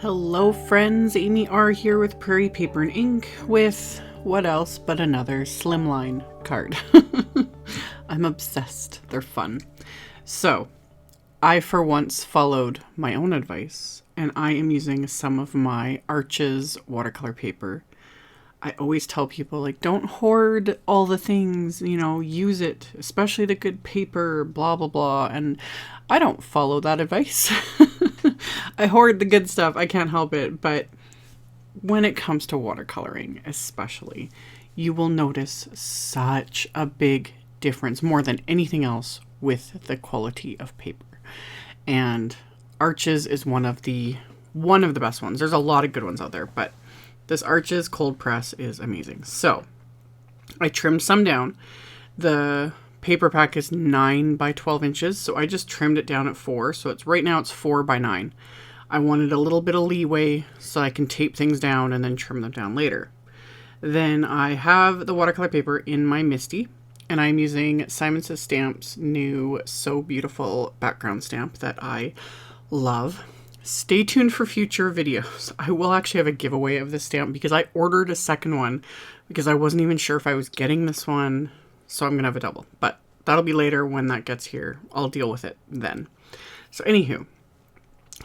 Hello friends, AmyR here with Prairie Paper and Ink with what else but another Slimline card. I'm obsessed. They're fun. So, I for once followed my own advice and I am using some of my Arches watercolor paper. I always tell people, like, don't hoard all the things, you know, use it, especially the good paper, blah, blah, blah. And I don't follow that advice. I hoard the good stuff. I can't help it. But when it comes to watercoloring, especially, you will notice such a big difference, more than anything else, with the quality of paper. And Arches is one of the best ones. There's a lot of good ones out there, but this Arches cold press is amazing. So I trimmed some down. The paper pack is 9 by 12 inches. So I just trimmed it down at 4. So right now it's 4 by 9. I wanted a little bit of leeway so I can tape things down and then trim them down later. Then I have the watercolor paper in my MISTI, and I'm using Simon Says Stamp's new So Beautiful background stamp that I love. Stay tuned for future videos. I will actually have a giveaway of this stamp because I ordered a second one because I wasn't even sure if I was getting this one. So I'm going to have a double, but that'll be later when that gets here. I'll deal with it then. So anywho,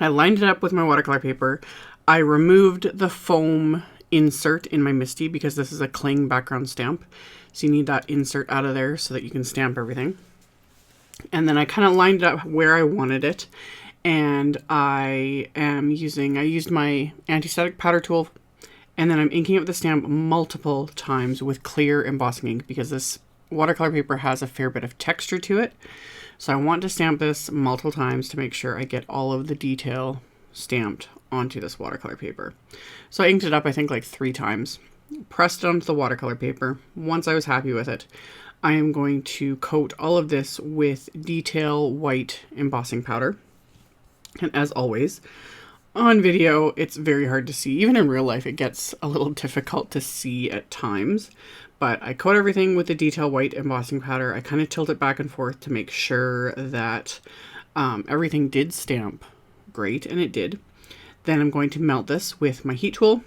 I lined it up with my watercolor paper. I removed the foam insert in my MISTI because this is a cling background stamp. So you need that insert out of there so that you can stamp everything. And then I kind of lined it up where I wanted it. And I used my anti-static powder tool, and then I'm inking up the stamp multiple times with clear embossing ink because this watercolor paper has a fair bit of texture to it. So I want to stamp this multiple times to make sure I get all of the detail stamped onto this watercolor paper. So I inked it up, I think, like 3 times, pressed it onto the watercolor paper. Once I was happy with it, I am going to coat all of this with detail white embossing powder. And as always, on video, it's very hard to see. Even in real life, it gets a little difficult to see at times. But I coat everything with the detail white embossing powder. I kind of tilt it back and forth to make sure that everything did stamp great, and it did. Then I'm going to melt this with my heat tool.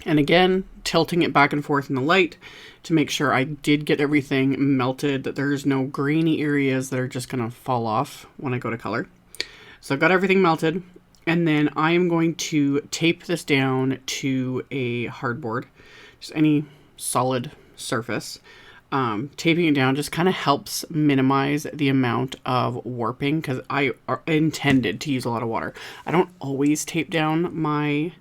And again, tilting it back and forth in the light to make sure I did get everything melted, that there's no grainy areas that are just going to fall off when I go to color. So I've got everything melted, and then I am going to tape this down to a hardboard, just any solid surface. Taping it down just kind of helps minimize the amount of warping because I intended to use a lot of water. I don't always tape down my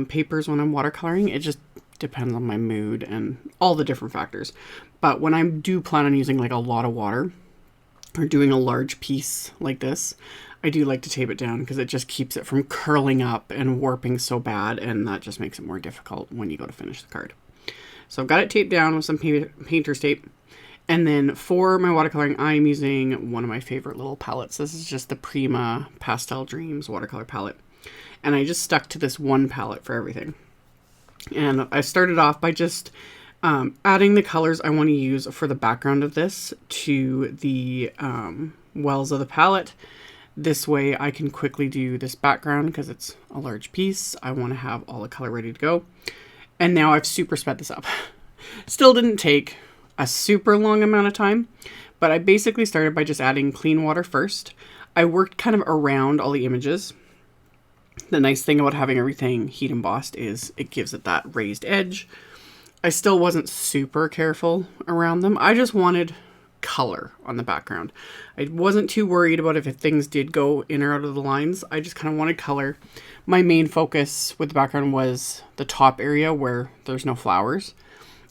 papers when I'm watercoloring. It just depends on my mood and all the different factors. But when I do plan on using like a lot of water or doing a large piece like this, I do like to tape it down because it just keeps it from curling up and warping so bad, and that just makes it more difficult when you go to finish the card. So I've got it taped down with some painter's tape. And then for my watercoloring, I'm using one of my favorite little palettes. This is just the Prima Pastel Dreams watercolor palette. And I just stuck to this one palette for everything. And I started off by just adding the colors I want to use for the background of this to the wells of the palette. This way I can quickly do this background because it's a large piece. I want to have all the color ready to go. And now I've super sped this up. Still didn't take a super long amount of time, but I basically started by just adding clean water first. I worked kind of around all the images. The nice thing about having everything heat embossed is it gives it that raised edge. I still wasn't super careful around them. I just wanted color on the background. I wasn't too worried about if things did go in or out of the lines. I just kind of wanted color. My main focus with the background was the top area where there's no flowers.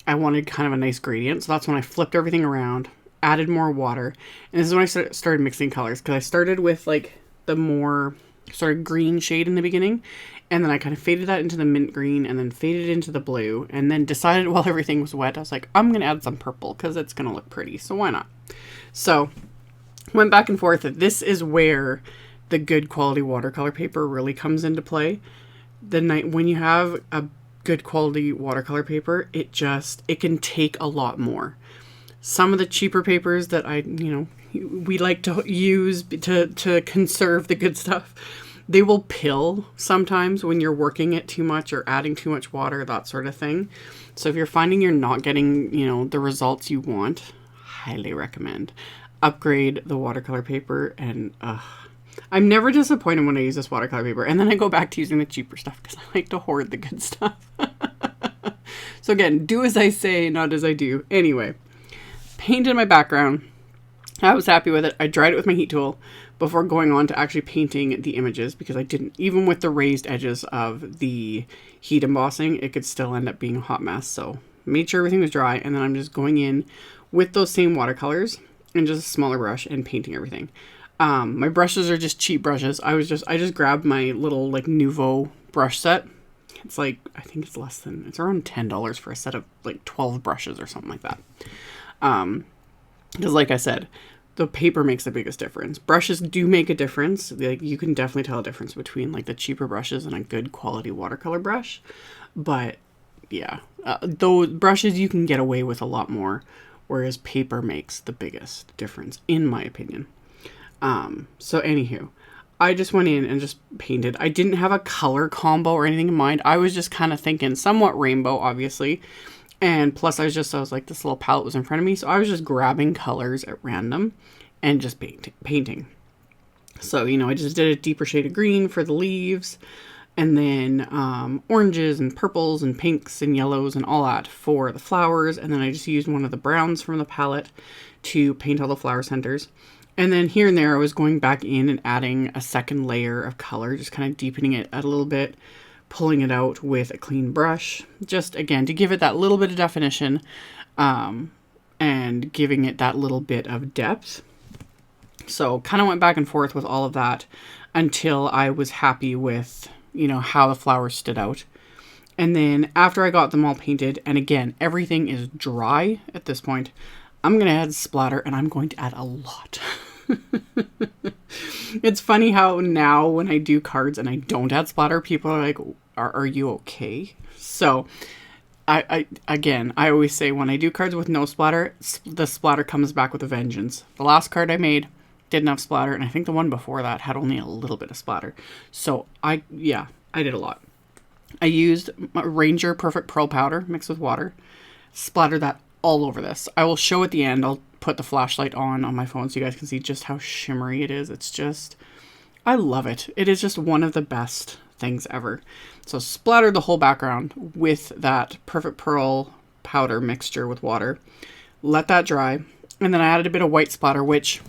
I wanted kind of a nice gradient, so that's when I flipped everything around, added more water, and this is when I started mixing colors, because I started with like the more sort of green shade in the beginning, and then I kind of faded that into the mint green and then faded into the blue, and then decided while everything was wet, I was like, I'm going to add some purple because it's going to look pretty, so why not? So went back and forth. This is where the good quality watercolor paper really comes into play. When you have a good quality watercolor paper, it can take a lot more. Some of the cheaper papers that we like to use to conserve the good stuff, They will pill sometimes when you're working it too much or adding too much water, that sort of thing. So if you're finding you're not getting, you know, the results you want, highly recommend upgrade the watercolor paper. And I'm never disappointed when I use this watercolor paper, and then I go back to using the cheaper stuff because I like to hoard the good stuff. So again, do as I say, not as I do. Anyway, painted my background. I was happy with it. I dried it with my heat tool before going on to actually painting the images, because I didn't, even with the raised edges of the heat embossing, it could still end up being a hot mess. So made sure everything was dry, and then I'm just going in with those same watercolors and just a smaller brush and painting everything. My brushes are just cheap brushes. I just grabbed my little like Nouveau brush set. It's like, I think it's around $10 for a set of like 12 brushes or something like that. Because like I said, the paper makes the biggest difference. Brushes do make a difference. Like, you can definitely tell a difference between like the cheaper brushes and a good quality watercolor brush. But yeah, those brushes you can get away with a lot more, whereas paper makes the biggest difference, in my opinion. So anywho, I just went in and just painted. I didn't have a color combo or anything in mind. I was just kind of thinking somewhat rainbow, obviously. And plus I was like, this little palette was in front of me. So I was just grabbing colors at random and just painting. So, you know, I just did a deeper shade of green for the leaves, and then oranges and purples and pinks and yellows and all that for the flowers. And then I just used one of the browns from the palette to paint all the flower centers. And then here and there I was going back in and adding a second layer of color, just kind of deepening it a little bit, pulling it out with a clean brush, just again to give it that little bit of definition, and giving it that little bit of depth. So kind of went back and forth with all of that until I was happy with, you know, how the flowers stood out. And then after I got them all painted, and again, everything is dry at this point, I'm going to add splatter, and I'm going to add a lot. It's funny how now when I do cards and I don't add splatter, people are like, are you okay? So I always say when I do cards with no splatter, the splatter comes back with a vengeance. The last card I made didn't have splatter, and I think the one before that had only a little bit of splatter. So I did a lot. I used Ranger Perfect Pearl powder mixed with water, splattered that all over this. I will show at the end. I'll put the flashlight on my phone so you guys can see just how shimmery it is. It's just, I love it. It is just one of the best things ever. So splattered the whole background with that Perfect Pearl powder mixture with water. Let that dry. And then I added a bit of white splatter, which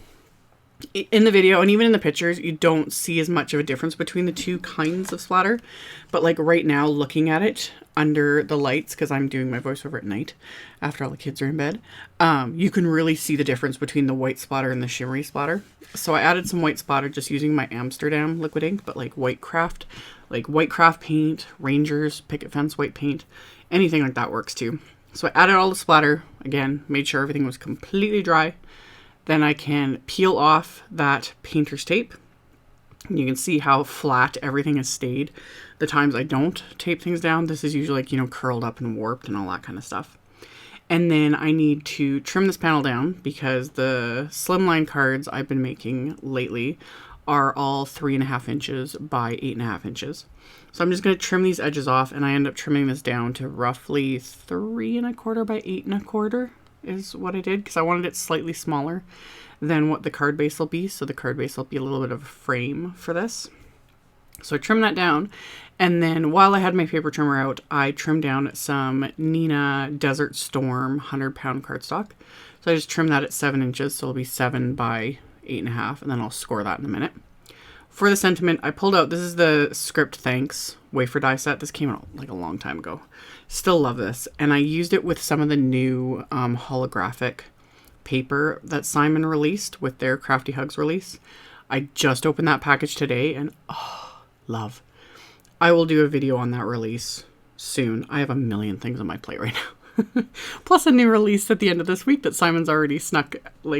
in the video and even in the pictures, you don't see as much of a difference between the two kinds of splatter. But like right now, looking at it under the lights, because I'm doing my voiceover at night after all the kids are in bed, you can really see the difference between the white splatter and the shimmery splatter. So I added some white splatter just using my Amsterdam liquid ink, but like white craft paint, Rangers, picket fence white paint, anything like that works too. So I added all the splatter, again, made sure everything was completely dry. Then I can peel off that painter's tape. And you can see how flat everything has stayed. The times I don't tape things down, this is usually like, you know, curled up and warped and all that kind of stuff. And then I need to trim this panel down because the Slimline cards I've been making lately are all 3.5 inches by 8.5 inches. So I'm just going to trim these edges off, and I end up trimming this down to roughly 3.25 by 8.25 is what I did, because I wanted it slightly smaller than what the card base will be. So the card base will be a little bit of a frame for this. So I trimmed that down, and then while I had my paper trimmer out, I trimmed down some Nina Desert Storm 100-pound cardstock. So I just trimmed that at 7 inches, so it'll be 7 by 8.5, and then I'll score that in a minute. For the sentiment, I pulled out, this is the Script Thanks wafer die set. This came out like a long time ago. Still love this. And I used it with some of the new holographic paper that Simon released with their Crafty Hugs release. I just opened that package today, and oh, love. I will do a video on that release soon. I have a million things on my plate right now. Plus a new release at the end of this week that Simon's already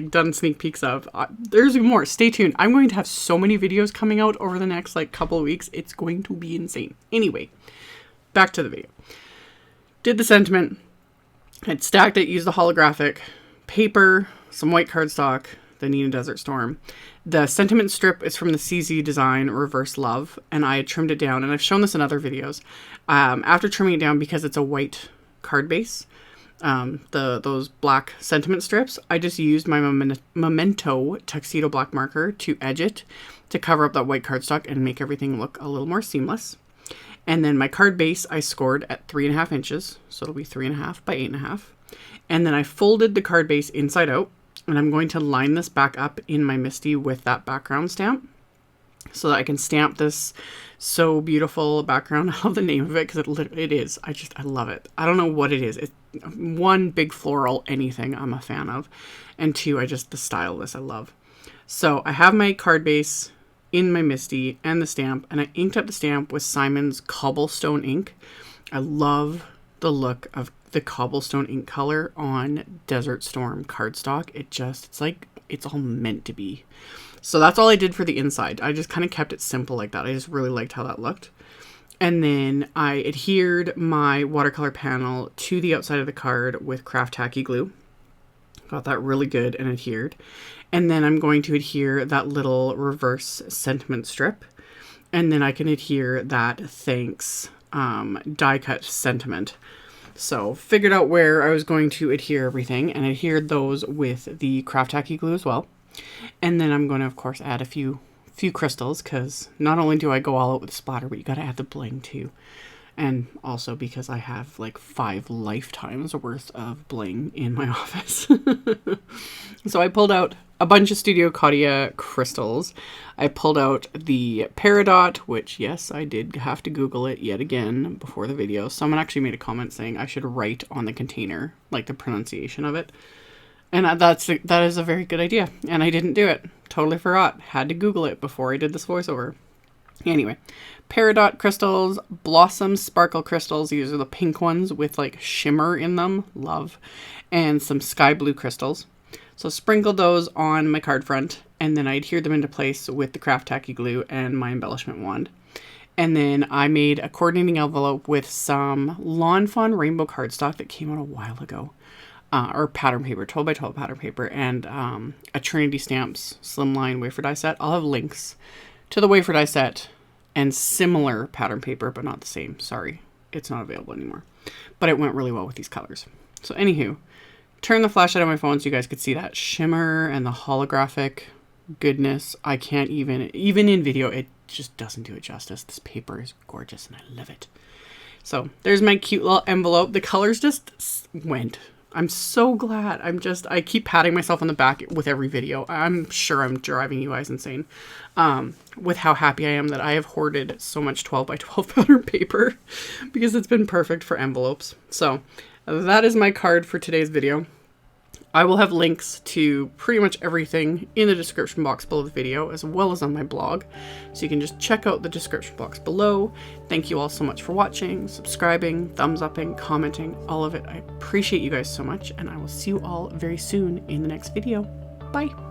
done sneak peeks of. There's more. Stay tuned. I'm going to have so many videos coming out over the next couple of weeks. It's going to be insane. Anyway, back to the video. Did the sentiment. I'd stacked it, used the holographic paper, some white cardstock, the Nina Desert Storm. The sentiment strip is from the CZ Design Reverse Love, and I trimmed it down, and I've shown this in other videos. After trimming it down, because it's a white card base, those black sentiment strips, I just used my Memento Tuxedo black marker to edge it to cover up that white cardstock and make everything look a little more seamless. And then my card base I scored at 3.5 inches, so it'll be 3.5 by 8.5. And then I folded the card base inside out, and I'm going to line this back up in my MISTI with that background stamp so that I can stamp this so beautiful background. I love the name of it because it is. I love it. I don't know what it is. It's one, big floral anything I'm a fan of, and two, the style of this I love. So I have my card base in my MISTI and the stamp, and I inked up the stamp with Simon's Cobblestone ink. I love the look of the cobblestone ink color on Desert Storm cardstock. It's all meant to be. So that's all I did for the inside. I just kind of kept it simple like that. I just really liked how that looked. And then I adhered my watercolor panel to the outside of the card with craft tacky glue. Got that really good and adhered. And then I'm going to adhere that little reverse sentiment strip. And then I can adhere that thanks die cut sentiment. So figured out where I was going to adhere everything and adhered those with the craft tacky glue as well. And then I'm going to, of course, add a few crystals, because not only do I go all out with the splatter, but you got to add the bling too. And also because I have like 5 lifetimes worth of bling in my office. So I pulled out a bunch of Studio Katia crystals. I pulled out the Peridot, which, yes, I did have to Google it yet again before the video. Someone actually made a comment saying I should write on the container, like the pronunciation of it. And that is a very good idea. And I didn't do it. Totally forgot. Had to Google it before I did this voiceover. Anyway, Peridot crystals, Blossom Sparkle crystals. These are the pink ones with like shimmer in them. Love. And some sky blue crystals. So sprinkled those on my card front, and then I adhered them into place with the craft tacky glue and my embellishment wand. And then I made a coordinating envelope with some Lawn Fawn rainbow cardstock that came out a while ago. Or pattern paper, 12 by 12 pattern paper, and a Trinity Stamps Slimline wafer die set. I'll have links to the wafer die set and similar pattern paper, but not the same. Sorry, it's not available anymore. But it went really well with these colors. So anywho, turn the flashlight on my phone so you guys could see that shimmer and the holographic goodness. I can't even in video, it just doesn't do it justice. This paper is gorgeous and I love it. So there's my cute little envelope. The colors just went. I'm so glad. I keep patting myself on the back with every video. I'm sure I'm driving you guys insane with how happy I am that I have hoarded so much 12 by 12 pattern paper because it's been perfect for envelopes. So that is my card for today's video. I will have links to pretty much everything in the description box below the video, as well as on my blog. So you can just check out the description box below. Thank you all so much for watching, subscribing, thumbs upping, commenting, all of it. I appreciate you guys so much, and I will see you all very soon in the next video. Bye.